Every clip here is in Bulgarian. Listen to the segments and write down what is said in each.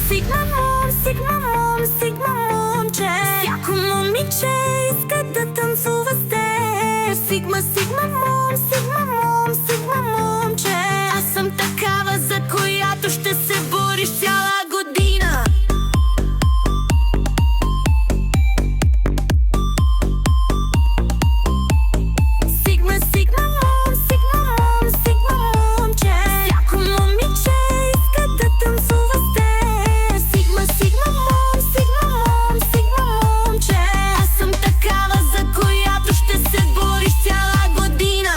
Сигма мом, сигма мом, сигма момче. Всяко момиче иска да танцува с теб. Сигма, сигма мом, сигма мом, сигма момче. Аз съм такава, за която ще се бориш цяла година. Сигма, сигма мом, сигма мом, сигма момче. Всяко момиче иска да танцува с теб. Сигма, сигма мом, сигма мом, сигма момче. Аз съм такава, за която ще се бориш цяла година.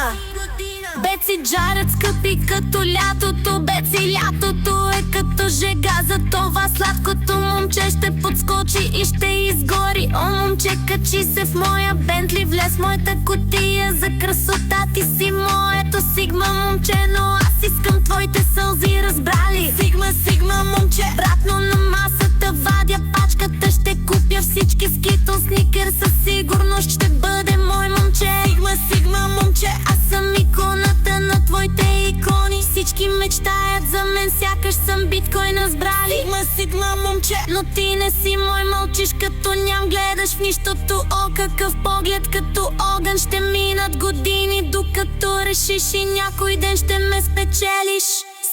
Беци джарят скъпи като лятото. Беци лятото е като жега. За това сладкото момче ще подскочи и ще изгори. О, момче, качи се в моя Бентли, влез в моята кутия. За красота ти си моето сигма момче, но аз искам твоите сълзи, разбрали? Сигма, сигма момче. Обратно на масата вадя пачката, ще купя всички скитл, сникер, със сигурност ще бъде мой момче. Сигма, сигма момче, аз съм иконата на твоите икони. Всички мечтаят за мен, сякаш съм биткоин, разбрали? Сигма, сигма момче, но ти не си мой, мълчиш като ням, гледаш в нищото. О, какъв поглед като огън, ще минат години, докато решиш и някой ден ще ме спечелиш.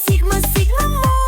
Сигма, сигма мом.